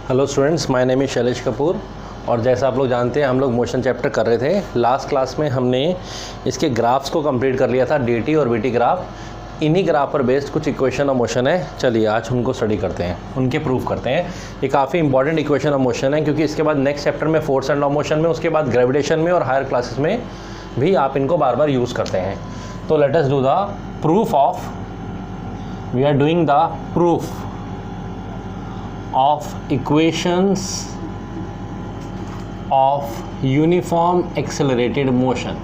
Hello students, my name is Shailesh Kapoor. और जैसा आप लोग जानते हैं हम लोग मोशन चैप्टर कर रहे थे। लास्ट क्लास में हमने इसके ग्राफ्स को कंप्लीट कर लिया था, डीटी और बीटी ग्राफ। इन्हीं ग्राफ पर बेस्ड कुछ इक्वेशन ऑफ मोशन है। चलिए आज उनको स्टडी करते हैं, उनके प्रूफ करते हैं। ये काफ़ी इंपॉर्टेंट इक्वेशन ऑफ मोशन है क्योंकि इसके बाद नेक्स्ट चैप्टर में फोर्स एंड ऑफ मोशन में, उसके बाद ग्रेविटेशन में और हायर क्लासेस में भी आप इनको बार बार यूज़ करते हैं। तो let us do the proof of, we are doing the proof of equations of uniform accelerated motion.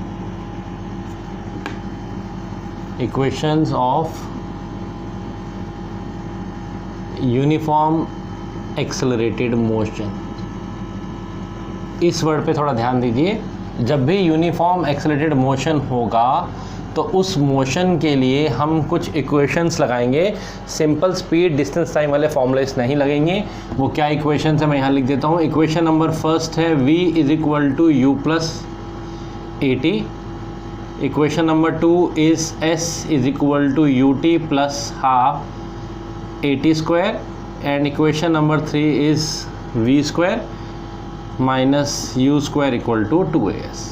Equations of uniform accelerated motion. इस वर्ड पे थोड़ा ध्यान दीजिए। जब भी यूनिफॉर्म एक्सेलरेटेड मोशन होगा तो उस मोशन के लिए हम कुछ इक्वेशंस लगाएंगे। सिंपल स्पीड डिस्टेंस टाइम वाले फॉर्मूलेस नहीं लगेंगे। वो क्या इक्वेशंस है मैं यहाँ लिख देता हूँ। इक्वेशन नंबर फर्स्ट है v is equal to u plus a t. Equation number 2 is s is equal to u t plus half a t square. And equation number 3 is v square minus u square equal to 2as।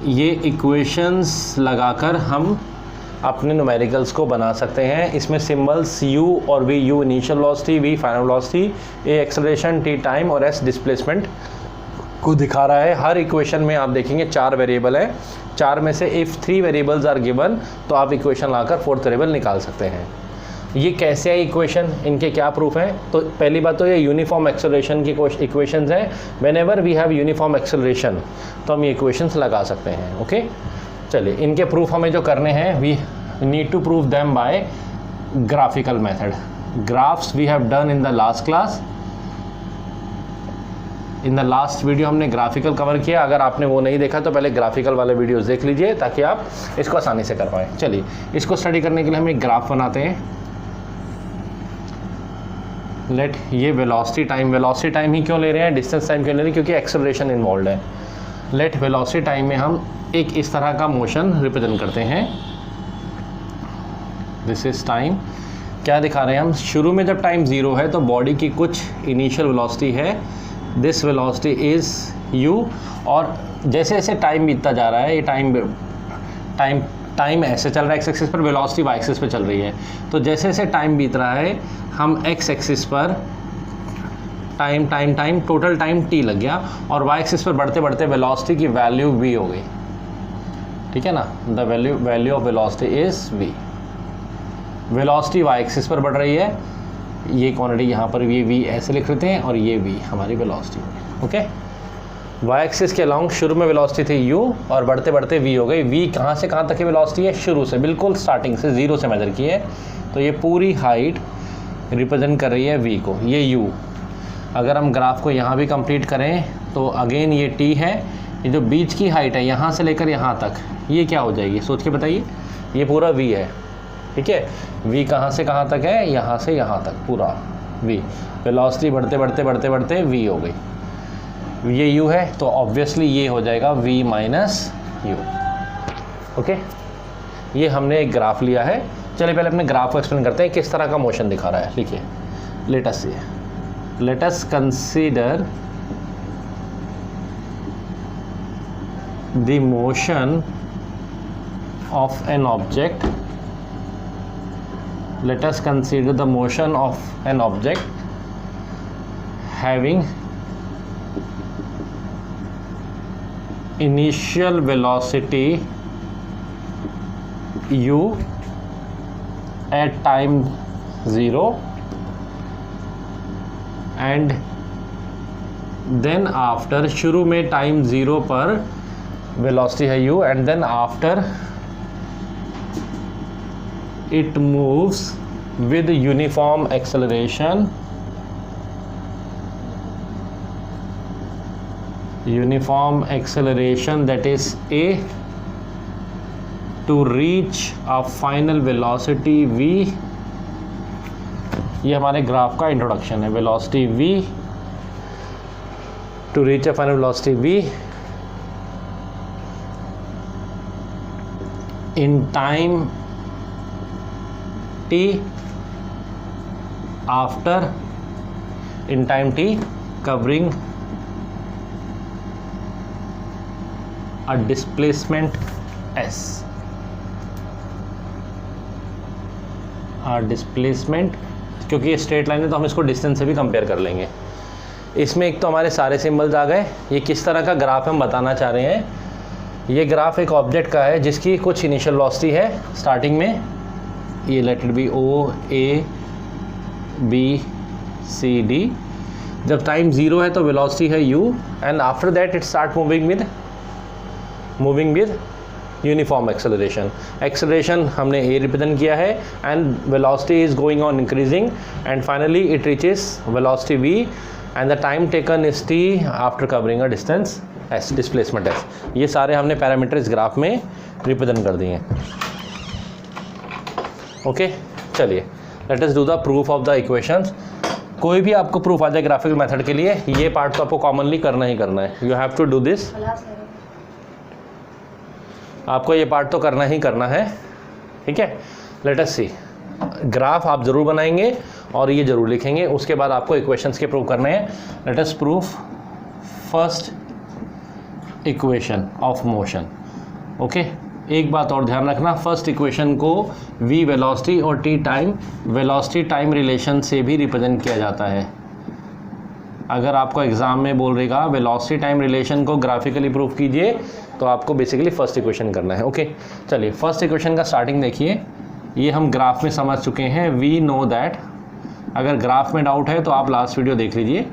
ये equations लगाकर हम अपने numericals को बना सकते हैं। इसमें symbols u और v, u initial velocity, v final velocity, a acceleration, t time और s डिस्प्लेसमेंट को दिखा रहा है। हर इक्वेशन में आप देखेंगे 4 वेरिएबल है। 4 में से इफ़ 3 वेरिएबल्स आर गिवन तो आप इक्वेशन लाकर 4th वेरिएबल निकाल सकते हैं। ये कैसे है इक्वेशन, इनके क्या प्रूफ हैं? तो पहली बात तो ये यूनिफॉर्म एक्सेलरेशन की इक्वेशंस हैं। Whenever we have uniform acceleration तो हम ये इक्वेशंस लगा सकते हैं। ओके, चलिए इनके प्रूफ हमें जो करने हैं, we need to prove them by graphical method. Graphs we have done in the last class. In the last video हमने ग्राफिकल कवर किया। अगर आपने वो नहीं देखा तो पहले ग्राफिकल वाले वीडियोस देख लीजिए ताकि आप इसको आसानी से कर पाएँ। चलिए इसको स्टडी करने के लिए हम एक ग्राफ बनाते हैं। लेट ये वेलोसिटी टाइम ही क्यों ले रहे हैं, डिस्टेंस टाइम क्यों ले रहे हैं? क्योंकि एक्सेलरेशन इन्वॉल्व है। लेट वेलोसिटी टाइम में हम एक इस तरह का मोशन रिप्रेजेंट करते हैं। This is time. क्या दिखा रहे हैं हम? शुरू में जब टाइम 0 है तो बॉडी की कुछ इनिशियल वेलोसिटी है, दिस वेलोसिटी इज u। और जैसे जैसे टाइम बीतता जा रहा है, ये टाइम ऐसे चल रहा है एक्स एक्सिस पर, वेलोसिटी वाई एक्सिस पर चल रही है। तो जैसे जैसे टाइम बीत रहा है हम एक्स एक्सिस पर टाइम टोटल टाइम t लग गया और वाई एक्सिस पर बढ़ते बढ़ते वेलोसिटी की वैल्यू v हो गई। ठीक है ना, the value of velocity is v। Velocity Y axis पर बढ़ रही है, ये क्वांटिटी यहाँ पर ये v ऐसे लिख लेते हैं और ये v हमारी वेलोसिटी हो गई। ओके, वाई एक्सिस के अलाउंग शुरू में वेलोसिटी थी u और बढ़ते बढ़ते v हो गई। v कहाँ से कहाँ तक की वेलोसिटी है? शुरू से, बिल्कुल स्टार्टिंग से 0 से मेजर की है। तो ये पूरी हाइट रिप्रेजेंट कर रही है v को, ये u। अगर हम ग्राफ को यहाँ भी कंप्लीट करें तो अगेन ये t है। ये जो बीच की हाइट है यहाँ से लेकर यहाँ तक, ये क्या हो जाएगी सोच के बताइए? ये पूरा v है। ठीक है, v कहाँ से कहाँ तक है? यहाँ से यहाँ तक पूरा v। वेलोसिटी बढ़ते बढ़ते v हो गई। ये u है तो ऑब्वियसली ये हो जाएगा v माइनस u। ओके, ये हमने एक ग्राफ लिया है। चलिए पहले अपने ग्राफ को एक्सप्लेन करते हैं किस तरह का मोशन दिखा रहा है। लिखिए, let us consider the motion of an object. Let us consider the motion of an object having initial velocity u at time 0 and then after, शुरू में टाइम 0 पर वेलोसिटी है u and then after it moves with uniform acceleration, that is a, to reach a final velocity v। ये हमारे graph का introduction है। Velocity v to reach a final velocity v in time t after in time t covering a displacement s, displacement, क्योंकि ये straight line है तो हम इसको डिस्टेंस से भी कंपेयर कर लेंगे। इसमें एक तो हमारे सारे सिंबल्स आ गए। ये किस तरह का ग्राफ हम बताना चाह रहे हैं, ये ग्राफ एक ऑब्जेक्ट का है जिसकी कुछ इनिशियल वेलोसिटी है स्टार्टिंग में, ये let it be O A B C D, जब टाइम 0 है तो वेलोसिटी है u, and after that it start moving with uniform acceleration. Acceleration हमने a रिप्रेजेंट किया है and velocity is going on increasing and finally it reaches velocity v and the time taken is t after covering a distance s, displacement s। ये सारे हमने parameter इस graph में represent कर दिए हैं। ओके, चलिए let us do the proof of the equations. कोई भी आपको प्रूफ आ जाए ग्राफिकल मेथड के लिए, ये पार्ट तो आपको कॉमनली करना ही करना है। You have to do this, आपको ये पार्ट तो करना ही करना है, ठीक है। लेट अस सी, ग्राफ आप ज़रूर बनाएंगे और ये ज़रूर लिखेंगे, उसके बाद आपको इक्वेशंस के प्रूव करने हैं। Let us proof first equation of motion. Okay, एक बात और ध्यान रखना, फर्स्ट इक्वेशन को v वेलोसिटी और t time, velocity time relation से भी रिप्रेजेंट किया जाता है। अगर आपको एग्जाम में बोल रहेगा वेलोसिटी टाइम रिलेशन को ग्राफिकली प्रूफ कीजिए, तो आपको बेसिकली फर्स्ट इक्वेशन करना है। ओके, चलिए फर्स्ट इक्वेशन का स्टार्टिंग देखिए। ये हम ग्राफ में समझ चुके हैं। वी नो दैट, अगर ग्राफ में डाउट है तो आप लास्ट वीडियो देख लीजिए।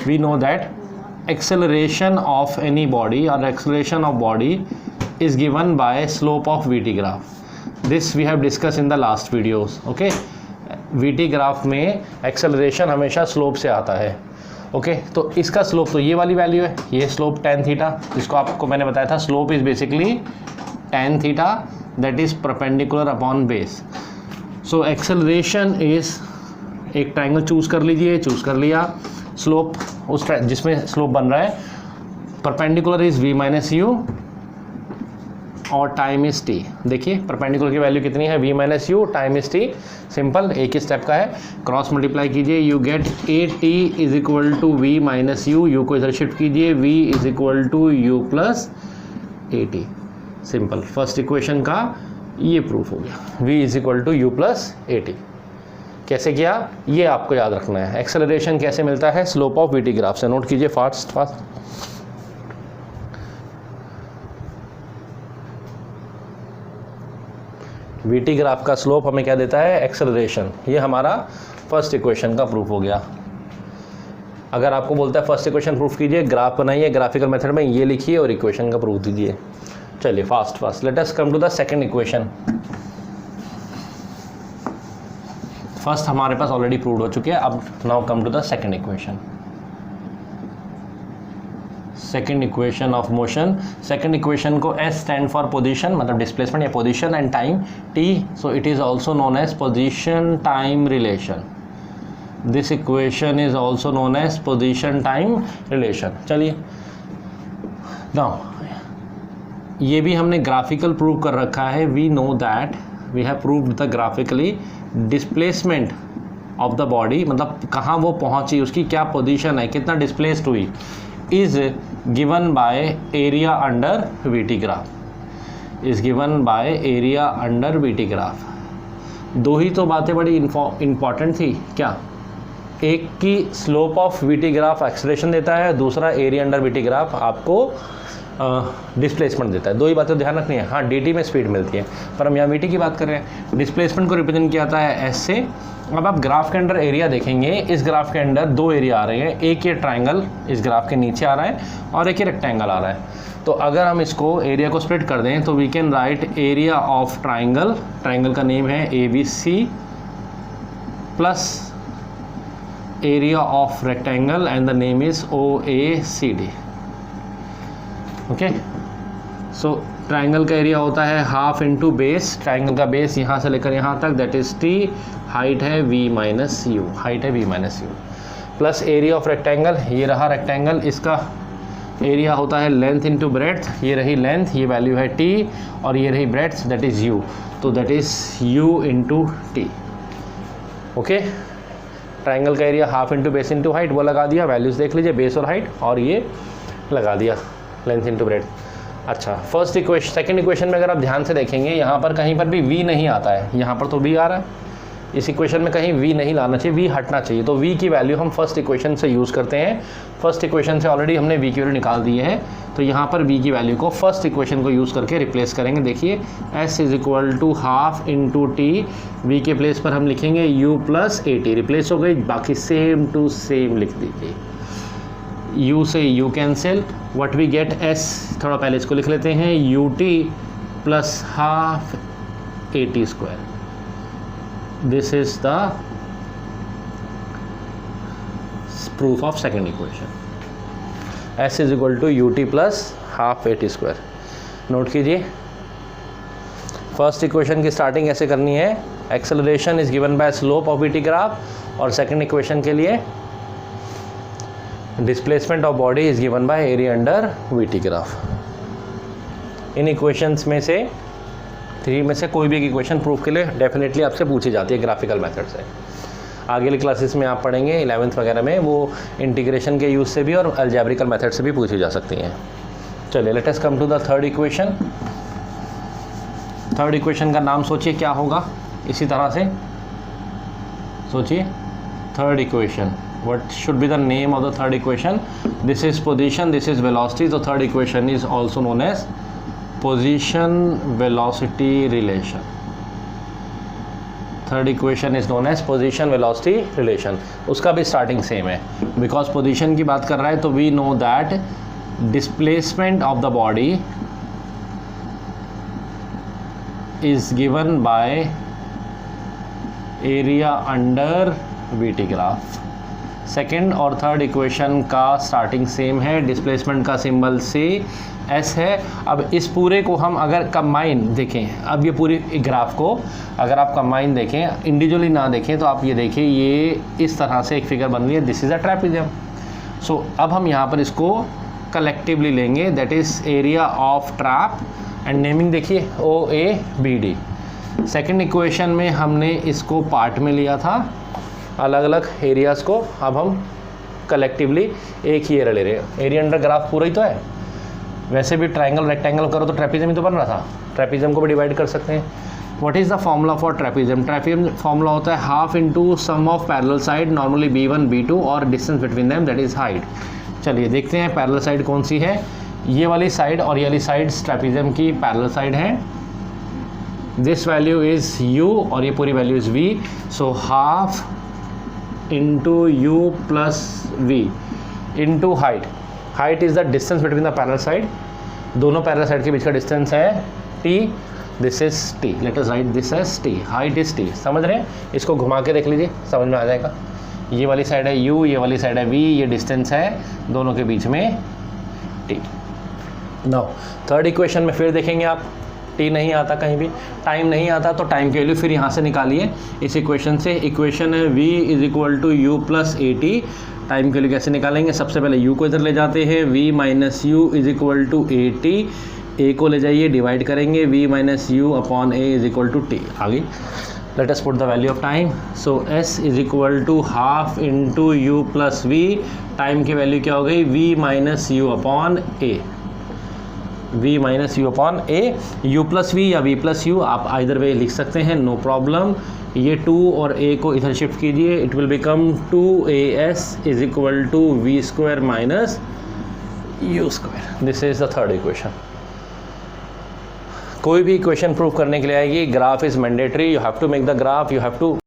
We know that acceleration of any body और acceleration of body is given by slope of VT graph. This we have discussed in the last videos. Okay, VT graph में acceleration हमेशा slope से आता है। Okay, तो इसका slope तो ये वाली वैल्यू है, ये स्लोप tan थीटा, जिसको आपको मैंने बताया था slope is basically tan theta that is perpendicular upon base. So acceleration is, एक ट्राइंगल चूज कर लीजिए, चूज कर लिया, स्लोप उस जिसमें स्लोप बन रहा है perpendicular is v minus u और टाइम इज टी। देखिए परपेंडिकुलर की वैल्यू कितनी है, v minus u, time is t. Simple, एक ही स्टेप का है, क्रॉस मल्टीप्लाई कीजिए, you get a t is equal to v minus u, u को इधर शिफ्ट कीजिए, v is equal to u plus a t. Simple, first equation का ये प्रूफ हो गया, v is equal to u plus a T. कैसे किया ये आपको याद रखना है। एक्सेलरेशन कैसे मिलता है, slope of we T graph से। नोट कीजिए फास्ट फास्ट। वीटी ग्राफ का स्लोप हमें क्या देता है, एक्सेलरेशन। ये हमारा फर्स्ट इक्वेशन का प्रूफ हो गया। अगर आपको बोलता है फर्स्ट इक्वेशन प्रूफ कीजिए, ग्राफ बनाइए, ग्राफिकल मेथड में ये लिखिए और इक्वेशन का प्रूफ दीजिए। चलिए fast fast, let us come to the second equation. First हमारे पास ऑलरेडी प्रूव हो चुके हैं, अब now come to the second equation. Second equation of motion. Second equation को S स्टैंड फॉर पोजीशन, मतलब डिस्प्लेसमेंट या position, and time T, so it is also known as position time relation. This equation is also known as position time relation. चलिए now ये भी हमने graphical prove कर रखा है। We know that we have proved the graphically displacement of the body, मतलब कहाँ वो पहुँची, उसकी क्या पोजीशन है, कितना डिस्प्लेस्ड हुई, is given by area under VT graph, is given by area under VT graph। दो ही तो बातें बड़ी इंपॉर्टेंट थी क्या, एक की slope of VT graph acceleration देता है, दूसरा एरिया अंडर VT ग्राफ आपको डिस्प्लेसमेंट देता है। दो ही बातें ध्यान रखनी है। हाँ, dt में स्पीड मिलती है, पर हम यहाँ VT की बात कर रहे हैं। डिस्प्लेसमेंट को रिप्रेजेंट किया जाता है S से। अब आप ग्राफ के अंदर एरिया देखेंगे, इस ग्राफ के अंदर दो एरिया आ रहे हैं, एक ये ट्राइंगल इस ग्राफ के नीचे आ रहा है और एक ये रेक्टेंगल आ रहा है। तो अगर हम इसको एरिया को स्प्लिट कर दें तो we can write area of triangle, triangle का नेम है ABC, plus area of rectangle and the name is OACD। Okay, so triangle का एरिया होता है हाफ इंटू बेस, ट्राइंगल का बेस यहाँ से लेकर यहाँ तक, दैट इज T, हाइट है V माइनस यू, हाइट है V minus u, plus area of rectangle, ये रहा रेक्टेंगल, इसका एरिया होता है लेंथ इंटू ब्रेड्थ, ये रही लेंथ, ये वैल्यू है T, और ये रही ब्रेड्थ दैट इज़ U, तो that is U into T। Okay, triangle का area half into base into height, वो लगा दिया, वैल्यूज़ देख लीजिए बेस और हाइट, और ये लगा दिया लेंथ इंटू ब्रेड। अच्छा, फर्स्ट इक्वेशन, सेकंड इक्वेशन में अगर आप ध्यान से देखेंगे यहाँ पर कहीं पर भी v नहीं आता है, यहाँ पर तो v आ रहा है, इस इक्वेशन में कहीं v नहीं लाना चाहिए, v हटना चाहिए। तो v की वैल्यू हम फर्स्ट इक्वेशन से यूज़ करते हैं, फर्स्ट इक्वेशन से ऑलरेडी हमने v की वैल्यू निकाल दी है, तो यहाँ पर v की वैल्यू को फर्स्ट इक्वेशन को यूज़ करके रिप्लेस करेंगे। देखिए s is equal to half into t, v के प्लेस पर हम लिखेंगे u plus a t, replace हो गई, बाकी सेम टू सेम लिख दीजिए, u से u cancel, what we get s, थोड़ा पहले इसको लिख लेते हैं, ut plus half a t square, this is the proof of second equation, s is equal to ut plus half at square। Note कीजिए, फर्स्ट इक्वेशन की starting ऐसे करनी है, acceleration is given bye slope of VT graph, और second equation के लिए displacement of body is given by area under VT graph. In equations में से 3 में से कोई भी एक इक्वेशन प्रूफ के लिए डेफिनेटली आपसे पूछी जाती है ग्राफिकल मेथड से। आगे वाली क्लासेस में आप पढ़ेंगे 11th वगैरह में, वो इंटीग्रेशन के यूज़ से भी और अलजेब्रिकल मेथड से भी पूछी जा सकती हैं। चलिए let us come to the third equation. Third equation का नाम सोचिए क्या होगा, इसी तरह से सोचिए, third equation, what should be the name of the third equation? This is position, this is velocity, so third equation is also known as position velocity relation। Third equation is known as position velocity relation. उसका भी starting same है, because position की बात कर रहा है तो we know that displacement of the body is given by area under VT graph. Second और थर्ड इक्वेशन का स्टार्टिंग सेम है, डिस्प्लेसमेंट का सिंबल सी एस है। अब इस पूरे को हम अगर कंबाइन देखें, अब ये पूरी ग्राफ को अगर आप कंबाइन देखें, इंडिविजुअली ना देखें, तो आप ये देखिए ये इस तरह से एक फिगर बन रही है, this is a trapezium. So अब हम यहाँ पर इसको कलेक्टिवली लेंगे, that is area of trap, and naming देखिए O A B D. Second equation में हमने इसको पार्ट में लिया था, अलग अलग एरियाज़ को, अब हम कलेक्टिवली एक ही एरिया ले रहे हैं। एरिया अंडर ग्राफ पूरा ही तो है, वैसे भी ट्रायंगल रेक्टेंगल करो तो ट्रेपेजियम ही तो बन रहा था, ट्रेपेजियम को भी डिवाइड कर सकते हैं। What is the formula for trapezium? Trapezium formula होता है half into sum of parallel side, normally b1 b2 और distance between them that is height. चलिए देखते हैं पैरेलल साइड कौन सी है, ये वाली साइड और ये वाली साइड ट्रेपेजियम की पैरेलल साइड है। दिस वैल्यू इज़ u और ये पूरी value is v, so half into u plus v into height. Height is the distance between the parallel side, दोनों पैरेलल साइड के बीच का डिस्टेंस है t, this is t, let us write this as t, height is t। समझ रहे हैं? इसको घुमा के देख लीजिए, समझ में आ जाएगा। ये वाली साइड है u, ये वाली साइड है v, ये डिस्टेंस है दोनों के बीच में t। नाउ थर्ड इक्वेशन में फिर देखेंगे आप, t नहीं आता कहीं भी, टाइम नहीं आता, तो टाइम की वैल्यू फिर यहाँ से निकालिए इस इक्वेशन से। इक्वेशन है v is equal to u plus a t. Time के लिए कैसे निकालेंगे? सबसे पहले u को इधर ले जाते हैं, v minus u is equal to a t, a को ले जाइए डिवाइड करेंगे, v minus u upon a is equal to t. आगे let us put the value of time, so s is equal to half into u plus v। Time की value क्या हो गई? v minus u upon a, v minus u upon a। u plus v या v plus u आप either वे लिख सकते हैं, no problem. ये 2 और a को इधर शिफ्ट कीजिए, it will become 2as is equal to v square minus u square. This is the third equation. कोई भी इक्वेशन प्रूव करने के लिए आएगी, graph is mandatory, you have to make the graph, you have to